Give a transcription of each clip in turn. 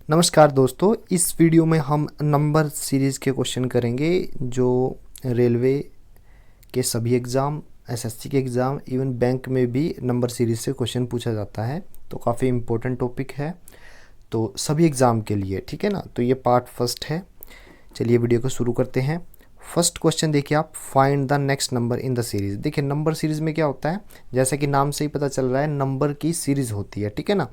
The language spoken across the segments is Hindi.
नमस्कार दोस्तों, इस वीडियो में हम नंबर सीरीज़ के क्वेश्चन करेंगे जो रेलवे के सभी एग्ज़ाम, एसएससी के एग्ज़ाम, इवन बैंक में भी नंबर सीरीज़ से क्वेश्चन पूछा जाता है। तो काफ़ी इम्पोर्टेंट टॉपिक है तो सभी एग्ज़ाम के लिए, ठीक है ना। तो ये पार्ट फर्स्ट है। चलिए वीडियो को शुरू करते हैं। फर्स्ट क्वेश्चन देखिए आप, find the next number in the series. देखिए नंबर सीरीज़ में क्या होता है, जैसा कि नाम से ही पता चल रहा है, नंबर की सीरीज़ होती है, ठीक है ना।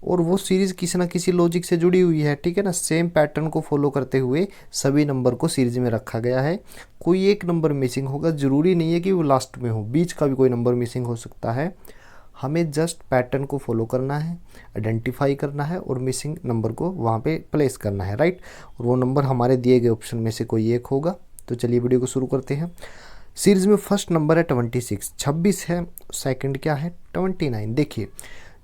और वो सीरीज़ किसी ना किसी लॉजिक से जुड़ी हुई है, ठीक है ना। सेम पैटर्न को फॉलो करते हुए सभी नंबर को सीरीज़ में रखा गया है। कोई एक नंबर मिसिंग होगा, ज़रूरी नहीं है कि वो लास्ट में हो, बीच का भी कोई नंबर मिसिंग हो सकता है। हमें जस्ट पैटर्न को फॉलो करना है, आइडेंटिफाई करना है और मिसिंग नंबर को वहाँ पे प्लेस करना है, राइट। और वो नंबर हमारे दिए गए ऑप्शन में से कोई एक होगा। तो चलिए वीडियो को शुरू करते हैं। सीरीज में फर्स्ट नंबर है 26, 26 है। सेकंड क्या है 29। देखिए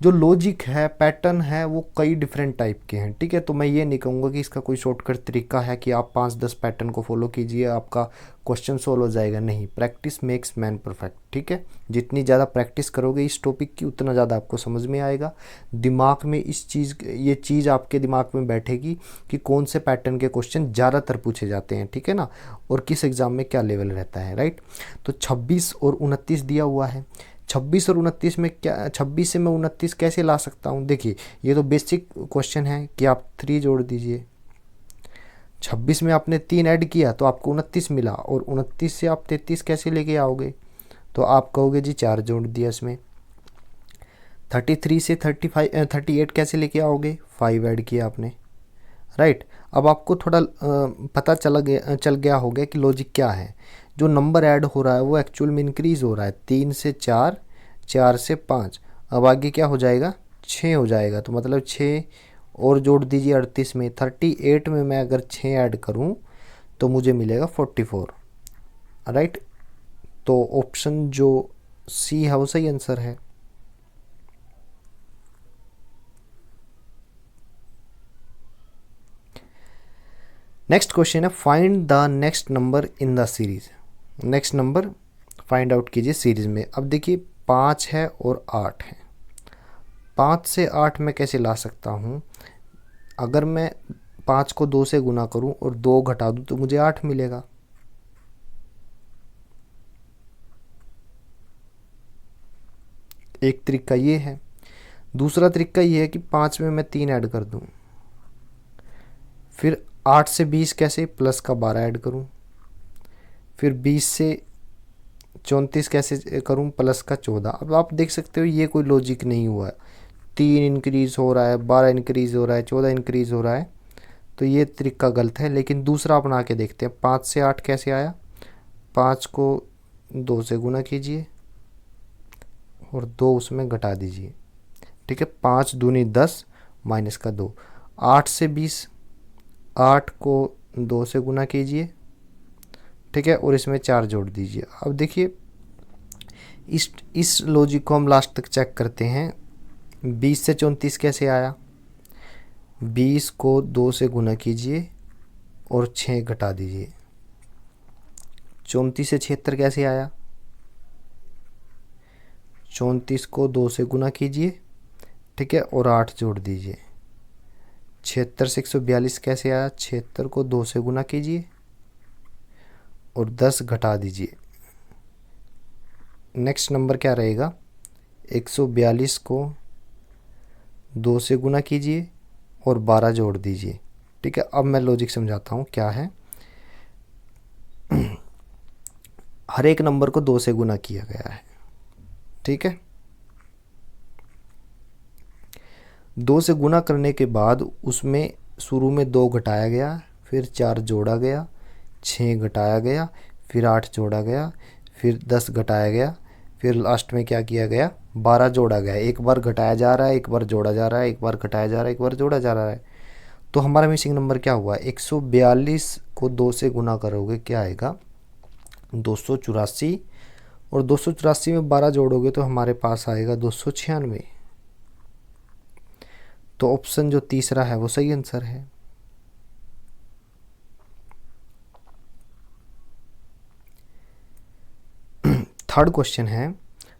जो लॉजिक है, पैटर्न है, वो कई डिफरेंट टाइप के हैं, ठीक है। तो मैं ये नहीं कहूँगा कि इसका कोई शॉर्टकट तरीका है कि आप 5-10 पैटर्न को फॉलो कीजिए आपका क्वेश्चन सॉल्व हो जाएगा। नहीं, प्रैक्टिस मेक्स मैन परफेक्ट, ठीक है। जितनी ज़्यादा प्रैक्टिस करोगे इस टॉपिक की उतना ज़्यादा आपको समझ में आएगा। दिमाग में ये चीज़ आपके दिमाग में बैठेगी कि कौन से पैटर्न के क्वेश्चन ज़्यादातर पूछे जाते हैं, ठीक है ना, और किस एग्ज़ाम में क्या लेवल रहता है, राइट। तो 26 और 29 दिया हुआ है। 26 और 29 में क्या, 26 से मैं 29 कैसे ला सकता हूँ। देखिए ये तो बेसिक क्वेश्चन है कि आप 3 जोड़ दीजिए। 26 में आपने 3 ऐड किया तो आपको 29 मिला, और 29 से आप 33 कैसे लेके आओगे। तो आप कहोगे जी 4 जोड़ दिया इसमें। 33 से 38 कैसे लेके आओगे, 5 ऐड किया आपने, राइट। अब आपको थोड़ा पता चल गया होगा कि लॉजिक क्या है। जो नंबर ऐड हो रहा है वो एक्चुअल में इंक्रीज़ हो रहा है। 3 से 4, 4 से 5, अब आगे क्या हो जाएगा, 6 हो जाएगा। तो मतलब 6 और जोड़ दीजिए 38 में। 38 में मैं अगर 6 ऐड करूं तो मुझे मिलेगा 44, राइट। तो ऑप्शन जो सी है वो सही आंसर है। नेक्स्ट क्वेश्चन है, find the next number in the series. Next number find out कीजिए सीरीज में। अब देखिए 5 है और 8 है। 5 से 8 में कैसे ला सकता हूँ। अगर मैं 5 को 2 से गुना करूँ और 2 घटा दूँ तो मुझे 8 मिलेगा। एक तरीका ये है। दूसरा तरीका ये है कि 5 में मैं 3 ऐड कर दूँ। फिर 8 से 20 कैसे, प्लस का 12 ऐड करूँ। फिर 20 से 34 कैसे करूँ, प्लस का 14। अब आप देख सकते हो ये कोई लॉजिक नहीं हुआ है। 3 इंक्रीज़ हो रहा है, 12 इंक्रीज़ हो रहा है, 14 इंक्रीज़ हो रहा है। तो ये तरीका गलत है। लेकिन दूसरा अपना के देखते हैं। 5 से 8 कैसे आया, 5 को 2 से गुना कीजिए और 2 उसमें घटा दीजिए, ठीक है। 5 दूनी 10 माइनस का 2। 8 से 20, 8 को 2 से गुना कीजिए, ठीक है, और इसमें 4 जोड़ दीजिए। अब देखिए इस लॉजिक को हम लास्ट तक चेक करते हैं। 20 से 34 कैसे आया, 20 को 2 से गुना कीजिए और 6 घटा दीजिए। 34 से 76 कैसे आया, 34 को 2 से गुना कीजिए, ठीक है, और 8 जोड़ दीजिए। 76 से 142 कैसे आया, 76 को 2 से गुना कीजिए और 10 घटा दीजिए। नेक्स्ट नंबर क्या रहेगा, 142 को 2 से गुना कीजिए और 12 जोड़ दीजिए, ठीक है। अब मैं लॉजिक समझाता हूँ क्या है। हर एक नंबर को 2 से गुना किया गया है, ठीक है। 2 से गुना करने के बाद उसमें शुरू में 2 घटाया गया, फिर 4 जोड़ा गया, 6 घटाया गया, फिर 8 जोड़ा गया, फिर 10 घटाया गया, फिर लास्ट में क्या किया गया, 12 जोड़ा गया। एक बार घटाया जा रहा है, एक बार जोड़ा जा रहा है, एक बार घटाया जा रहा है, एक बार जोड़ा जा रहा है। तो हमारा मिसिंग नंबर क्या हुआ, 142 को 2 से गुना करोगे क्या आएगा, 284, और 284 में 12 जोड़ोगे तो हमारे पास आएगा 296। तो ऑप्शन जो तीसरा है वो सही आंसर है। थर्ड क्वेश्चन है।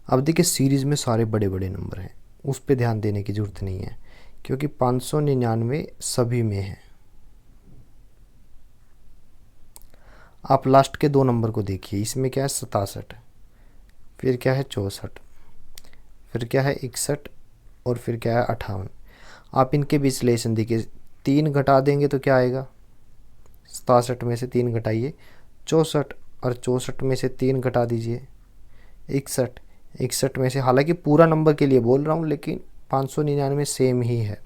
अब देखिए सीरीज में सारे बड़े बड़े नंबर हैं, उस पर ध्यान देने की ज़रूरत नहीं है क्योंकि 599 सभी में है। आप लास्ट के दो नंबर को देखिए, इसमें क्या है 67, फिर क्या है 64, फिर क्या है 61 और फिर क्या है 58। आप इनके बीच रिलेशन देखिए, 3 घटा देंगे तो क्या आएगा, 67 में से 3 घटाइए 64, और 64 में से 3 घटा दीजिए 61, 61 में से, हालांकि पूरा नंबर के लिए बोल रहा हूँ लेकिन 599 सेम ही है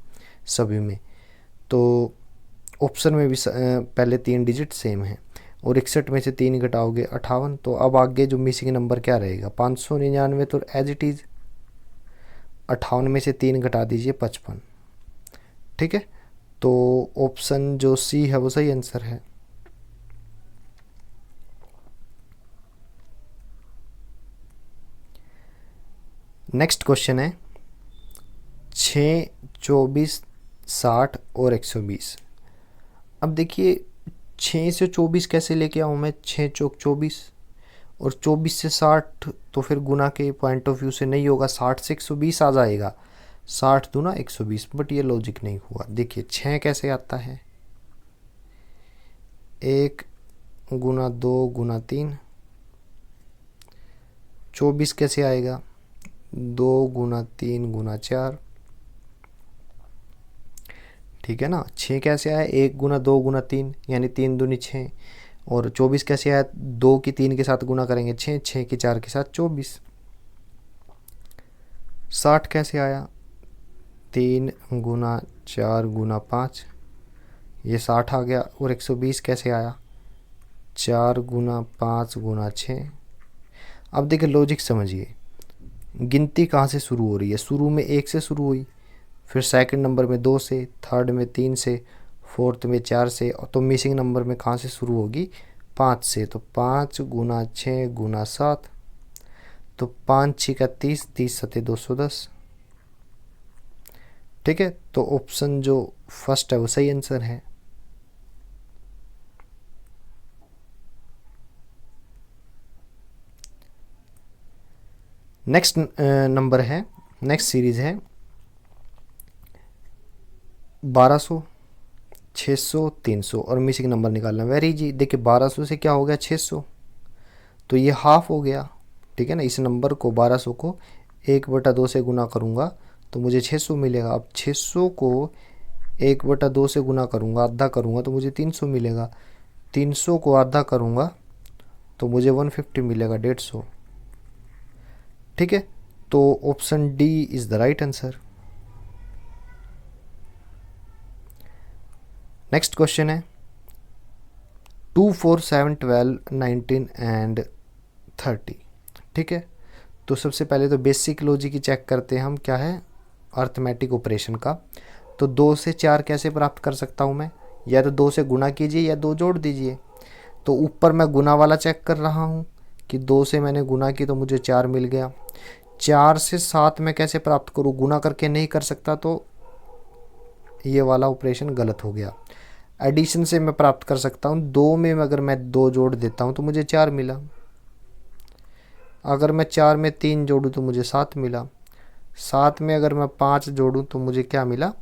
सभी में, तो ऑप्शन में भी पहले 3 डिजिट सेम है। और 61 में से 3 घटाओगे 58, तो अब आगे जो मिसिंग नंबर क्या रहेगा, 599 तो एज इट इज़, 58 में से 3 घटा दीजिए 55। ठीक है, तो ऑप्शन जो सी है वो सही आंसर है। नेक्स्ट क्वेश्चन है 6, 24, 60 और 120। अब देखिए 6 से 24 कैसे लेके आऊँ मैं, 6 चौक 24, और 24 से 60 तो फिर गुना के पॉइंट ऑफ व्यू से नहीं होगा, 60 से 120 आ जाएगा, 60 दूना 120, बट ये लॉजिक नहीं हुआ। देखिए 6 कैसे आता है, 1 गुना 2 गुना 3, 24 कैसे आएगा, 2 गुना 3 गुना 4, ठीक है ना। 6 कैसे आया, 1 गुना 2 गुना 3 यानी 3 दूनी 6, और 24 कैसे आया, 2 की 3 के साथ गुना करेंगे 6, 6 की 4 के साथ 24। 60 कैसे आया, 3 गुना 4 गुना 5, ये 60 आ गया। और 120 कैसे आया, 4 गुना 5 गुना 6। अब देखिए लॉजिक समझिए, गिनती कहाँ से शुरू हो रही है, शुरू में 1 से शुरू हुई, फिर सेकंड नंबर में 2 से, थर्ड में 3 से, फोर्थ में 4 से, तो मिसिंग नंबर में कहाँ से शुरू होगी, 5 से। तो 5 गुना 6 गुना 7, तो 5 6 का 30, 30 सते 210। ठीक है, तो ऑप्शन जो फर्स्ट है वो सही आंसर है। नेक्स्ट नंबर है, नेक्स्ट सीरीज है 1200, 600, 300 और मिसिंग नंबर निकालना। वेरी जी, देखिए 1200 से क्या हो गया 600, तो ये हाफ हो गया। ठीक है ना, इस नंबर को 1200 को 1/2 से गुना करूँगा तो मुझे 600 मिलेगा। अब 600 को 1/2 से गुना करूँगा, आधा करूँगा तो मुझे 300 मिलेगा। 300 को आधा करूँगा तो मुझे 150 मिलेगा, 150। ठीक है, तो option D is the right answer. Next question है 2 4 7 12 19 एंड 30। ठीक है, तो सबसे पहले तो बेसिक लॉजिक ही चेक करते हैं हम, क्या है अर्थमेटिक ऑपरेशन का। तो 2 से 4 कैसे प्राप्त कर सकता हूँ मैं, या तो 2 से गुना कीजिए या 2 जोड़ दीजिए। तो ऊपर मैं गुना वाला चेक कर रहा हूँ कि 2 से मैंने गुना की तो मुझे 4 मिल गया। 4 से 7 मैं कैसे प्राप्त करूँ, गुना करके नहीं कर सकता, तो ये वाला ऑपरेशन गलत हो गया। एडिशन से मैं प्राप्त कर सकता हूँ, 2 में अगर मैं 2 जोड़ देता हूँ तो मुझे 4 मिला। अगर मैं 4 में 3 जोड़ूँ तो मुझे 7 मिला। 7 में अगर मैं 5 जोड़ूँ तो मुझे क्या मिला,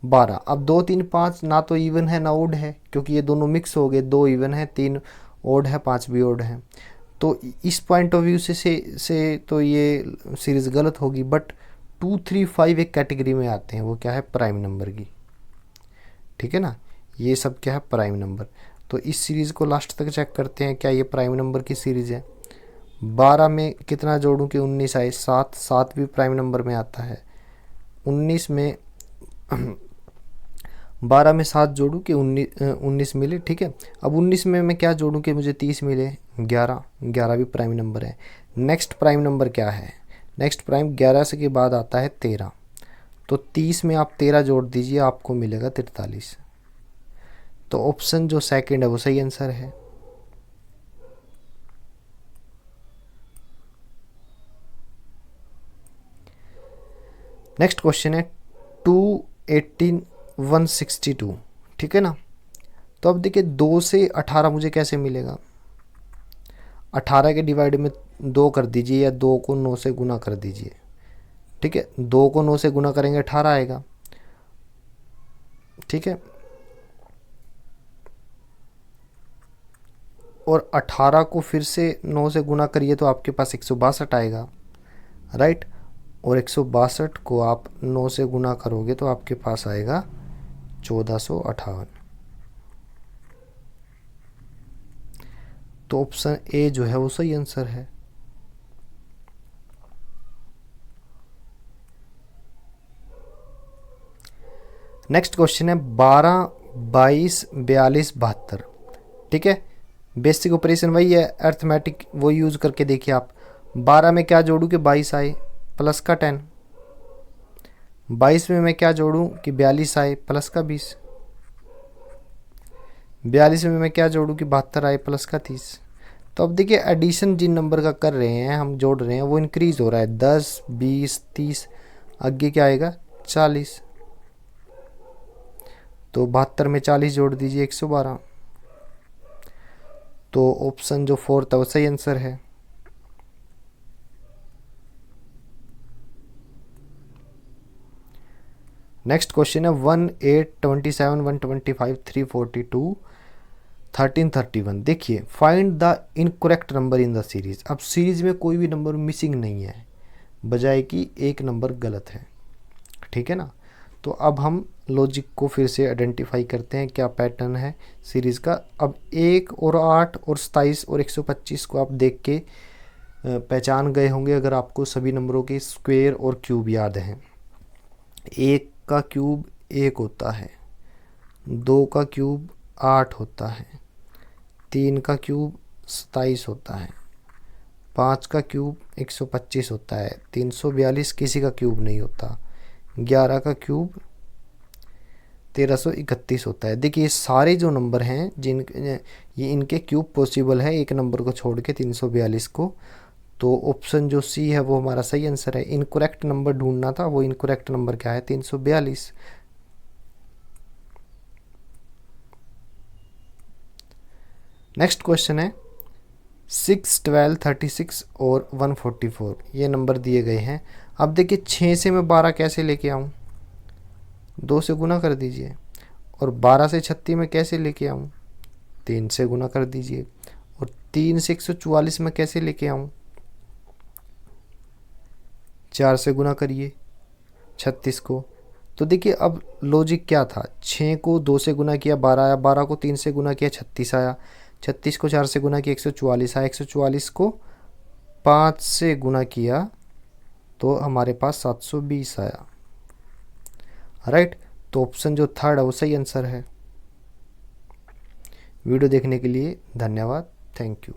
12। अब 2 3 5 ना तो इवन है ना ओड है, क्योंकि ये दोनों मिक्स हो गए, 2 इवन है 3 ओड है 5 भी ओड है। तो इस पॉइंट ऑफ व्यू से तो ये सीरीज़ गलत होगी। बट 2 3 5 एक कैटेगरी में आते हैं, वो क्या है प्राइम नंबर की। ठीक है ना, ये सब क्या है प्राइम नंबर। तो इस सीरीज़ को लास्ट तक चेक करते हैं, क्या ये प्राइम नंबर की सीरीज़ है। 12 में कितना जोड़ूं कि 19 आए, 7, 7 भी प्राइम नंबर में आता है। 19 में 12 में 7 जोड़ूं कि 19 मिले। ठीक है, अब 19 में मैं क्या जोड़ूं कि मुझे 30 मिले, 11, 11 भी प्राइम नंबर है। नेक्स्ट प्राइम नंबर क्या है, नेक्स्ट प्राइम 11 से के बाद आता है 13, तो 30 में आप 13 जोड़ दीजिए, आपको मिलेगा 43। तो ऑप्शन जो सेकंड है वो सही आंसर है। नेक्स्ट क्वेश्चन है 2 18 162। ठीक है ना, तो अब देखिए 2 से 18 मुझे कैसे मिलेगा, 18 के डिवाइड में 2 कर दीजिए या 2 को 9 से गुना कर दीजिए। ठीक है, 2 को 9 से गुना करेंगे 18 आएगा, ठीक है। और 18 को फिर से 9 से गुना करिए तो आपके पास 162 आएगा, राइट। और 162 को आप 9 से गुना करोगे तो आपके पास आएगा 1458। तो ऑप्शन ए जो है वो सही आंसर है। नेक्स्ट क्वेश्चन है 12, 22, 42, 72। ठीक है, बेसिक ऑपरेशन वही है, अर्थमेटिक वो यूज करके देखिए आप। 12 में क्या जोड़ूं कि 22 आए प्लस का 10, 22 में मैं क्या जोड़ूं कि 42 आए प्लस का 20, 42 में मैं क्या जोड़ूं कि 72 आए प्लस का 30। तो अब देखिए एडिशन जिन नंबर का कर रहे हैं, हम जोड़ रहे हैं, वो इंक्रीज हो रहा है, 10, 20, 30, आगे क्या आएगा 40। तो 72 में 40 जोड़ दीजिए 112। तो ऑप्शन जो फोर्थ है वो सही आंसर है। नेक्स्ट क्वेश्चन है 1, 8, 27, 125, 342, 1331। देखिए find the incorrect number in the series. अब सीरीज में कोई भी नंबर मिसिंग नहीं है, बजाय कि एक नंबर गलत है, ठीक है ना। तो अब हम लॉजिक को फिर से आइडेंटिफाई करते हैं, क्या पैटर्न है सीरीज़ का। अब 1 और 8 और 27 और 125 को आप देख के पहचान गए होंगे, अगर आपको सभी नंबरों के स्क्वायर और क्यूब याद हैं। 1 का क्यूब 1 होता है, 2 का क्यूब 8 होता है, 3 का क्यूब 27 होता है, 5 का क्यूब 125 होता है, 342 किसी का क्यूब नहीं होता, 11 का क्यूब 1331 होता है। देखिए ये सारे जो नंबर हैं ये इनके क्यूब पॉसिबल है, एक नंबर को छोड़ के 342 को। तो ऑप्शन जो सी है वो हमारा सही आंसर है। इनकरेक्ट नंबर ढूंढना था, वो इनकरेक्ट नंबर क्या है 342। नेक्स्ट क्वेश्चन है 6, 12, 36 और 144, ये नंबर दिए गए हैं। अब देखिए 6 से मैं 12 कैसे लेके आऊँ, 2 से गुना कर दीजिए। और 12 से 36 में कैसे लेके आऊँ, 3 से गुना कर दीजिए। और 3 से 144 में कैसे लेके आऊँ, 4 से गुना करिए 36 को। तो देखिए अब लॉजिक क्या था, 6 को 2 से गुना किया 12 आया, 12 को 3 से गुना किया 36 आया, 36 को 4 से गुना किया 144 आया, 144 को 5 से गुना किया तो हमारे पास 720 आया, राइट। तो ऑप्शन जो थर्ड है वो सही आंसर है। वीडियो देखने के लिए धन्यवाद, थैंक यू।